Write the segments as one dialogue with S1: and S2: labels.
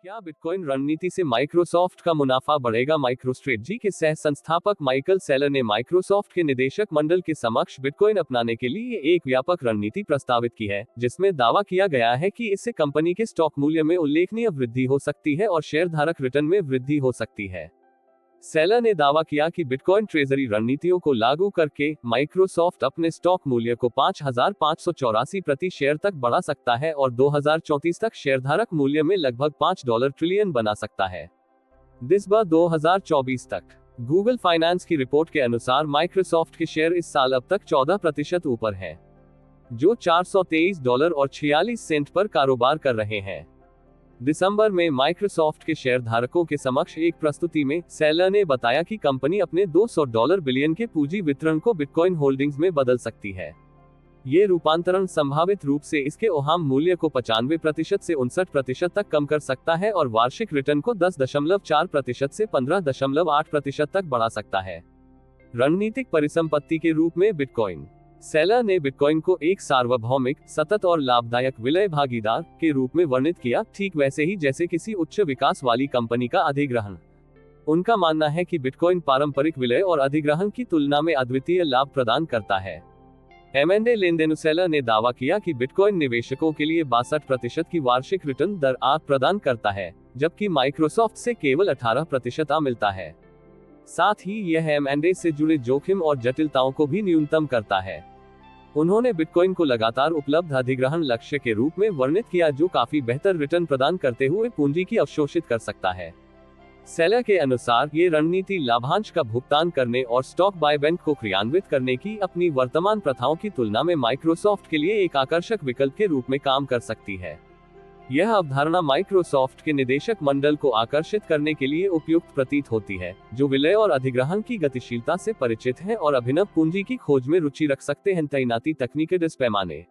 S1: क्या बिटकॉइन रणनीति से माइक्रोसॉफ्ट का मुनाफा बढ़ेगा? माइक्रोस्ट्रेटजी के सह संस्थापक माइकल सेलर ने माइक्रोसॉफ्ट के निदेशक मंडल के समक्ष बिटकॉइन अपनाने के लिए एक व्यापक रणनीति प्रस्तावित की है, जिसमें दावा किया गया है कि इससे कंपनी के स्टॉक मूल्य में उल्लेखनीय वृद्धि हो सकती है और शेयरधारक रिटर्न में वृद्धि हो सकती है। सेलर ने दावा किया कि बिटकॉइन ट्रेजरी रणनीतियों को लागू करके माइक्रोसॉफ्ट अपने स्टॉक मूल्य को 5,584 प्रति शेयर तक बढ़ा सकता है और 2034 तक शेयरधारक मूल्य में लगभग $5 ट्रिलियन बना सकता है। दिसंबर 2024 तक गूगल फाइनेंस की रिपोर्ट के अनुसार माइक्रोसॉफ्ट के शेयर इस साल अब तक 14% ऊपर हैं, जो $423.46 पर कारोबार कर रहे हैं। दिसंबर में माइक्रोसॉफ्ट के शेयरधारकों के समक्ष एक प्रस्तुति में सेलर ने बताया कि कंपनी अपने $200 बिलियन के पूंजी वितरण को बिटकॉइन होल्डिंग्स में बदल सकती है। ये रूपांतरण संभावित रूप से इसके ओहाम मूल्य को 95% से 59% तक कम कर सकता है और वार्षिक रिटर्न को 10.4% से 15.8% तक बढ़ा सकता है। रणनीतिक परिसंपत्ति के रूप में बिटकॉइन। सेलर ने बिटकॉइन को एक सार्वभौमिक, सतत और लाभदायक विलय भागीदार के रूप में वर्णित किया, ठीक वैसे ही जैसे किसी उच्च विकास वाली कंपनी का अधिग्रहण। उनका मानना है कि बिटकॉइन पारंपरिक विलय और अधिग्रहण की तुलना में अद्वितीय लाभ प्रदान करता है। M&A लेनदेन। सेलर ने दावा किया कि बिटकॉइन निवेशकों के लिए 62% की वार्षिक रिटर्न दर प्रदान करता है, जबकि माइक्रोसॉफ्ट से केवल 18% मिलता है। साथ ही यह M&A से जुड़े जोखिम और जटिलताओं को भी न्यूनतम करता है। उन्होंने बिटकॉइन को लगातार उपलब्ध अधिग्रहण लक्ष्य के रूप में वर्णित किया, जो काफी बेहतर रिटर्न प्रदान करते हुए पूंजी की अवशोषित कर सकता है। सेलर के अनुसार ये रणनीति लाभांश का भुगतान करने और स्टॉक बायबैक को क्रियान्वित करने की अपनी वर्तमान प्रथाओं की तुलना में माइक्रोसॉफ्ट के लिए एक आकर्षक विकल्प के रूप में काम कर सकती है। यह अवधारणा माइक्रोसॉफ्ट के निदेशक मंडल को आकर्षित करने के लिए उपयुक्त प्रतीत होती है, जो विलय और अधिग्रहण की गतिशीलता से परिचित हैं और अभिनव पूंजी की खोज में रुचि रख सकते हैं। तैनाती तकनीकें। इस पैमाने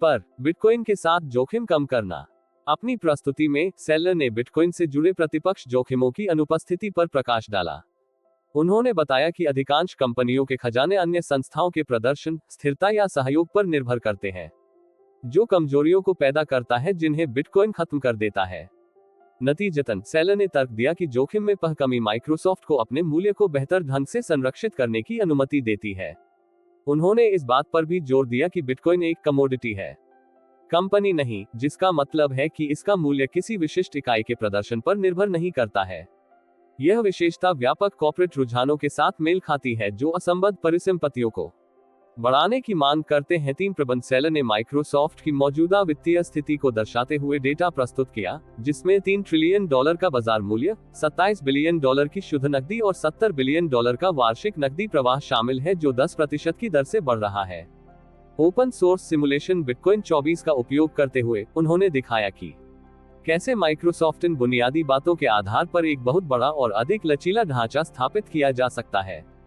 S1: पर बिटकॉइन के साथ जोखिम कम करना। अपनी प्रस्तुति में सेलर ने बिटकॉइन से जुड़े प्रतिपक्ष जोखिमों की अनुपस्थिति पर प्रकाश डाला। उन्होंने बताया कि अधिकांश कंपनियों के खजाने अन्य संस्थाओं के प्रदर्शन, स्थिरता या सहयोग पर निर्भर करते हैं, जो कमजोरियों को पैदा करता है जिन्हें बिटकॉइन खत्म कर देता है। नतीजतन सेलर ने तर्क दिया कि जोखिम में कमी माइक्रोसॉफ्ट को अपने मूल्य को बेहतर ढंग से संरक्षित करने की अनुमति देती है। उन्होंने इस बात पर भी जोर दिया कि बिटकॉइन एक कमोडिटी है, कंपनी नहीं, जिसका मतलब है कि इसका मूल्य किसी विशिष्ट इकाई के प्रदर्शन पर निर्भर नहीं करता है। यह विशेषता व्यापक कॉर्पोरेट रुझानों के साथ मेल खाती है, जो असंबद्ध परिसंपत्तियों को बढ़ाने की मांग करते हैं। टीम प्रबंध। सेलर ने माइक्रोसॉफ्ट की मौजूदा वित्तीय स्थिति को दर्शाते हुए डेटा प्रस्तुत किया, जिसमें $3 ट्रिलियन का बाजार मूल्य, $27 बिलियन की शुद्ध नकदी और $70 बिलियन का वार्षिक नकदी प्रवाह शामिल है, जो 10% की दर से बढ़ रहा है। Open source simulation. बिटकॉइन 24 का उपयोग करते हुए उन्होंने दिखाया कि कैसे माइक्रोसॉफ्ट इन बुनियादी बातों के आधार पर एक बहुत बड़ा और अधिक लचीला ढांचा स्थापित किया जा सकता है।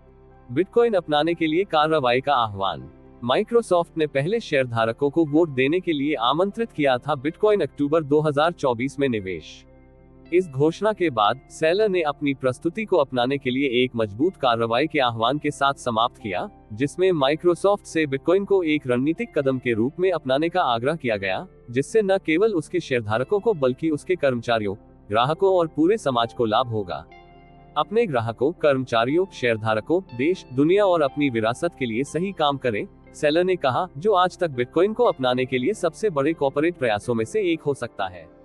S1: बिटकॉइन अपनाने के लिए कार्रवाई का आह्वान। माइक्रोसॉफ्ट ने पहले शेयरधारकों को वोट देने के लिए आमंत्रित किया था। बिटकॉइन अक्टूबर 2024 में निवेश। इस घोषणा के बाद सेलर ने अपनी प्रस्तुति को अपनाने के लिए एक मजबूत कार्रवाई के आह्वान के साथ समाप्त किया, जिसमें माइक्रोसॉफ्ट से बिटकॉइन को एक रणनीतिक कदम के रूप में अपनाने का आग्रह किया गया, जिससे न केवल उसके शेयरधारकों को बल्कि उसके कर्मचारियों, ग्राहकों और पूरे समाज को लाभ होगा। अपने ग्राहकों, कर्मचारियों, शेयरधारकों, देश, दुनिया और अपनी विरासत के लिए सही काम करें, सेलर ने कहा, जो आज तक बिटकॉइन को अपनाने के लिए सबसे बड़े कॉर्पोरेट प्रयासों में से एक हो सकता है।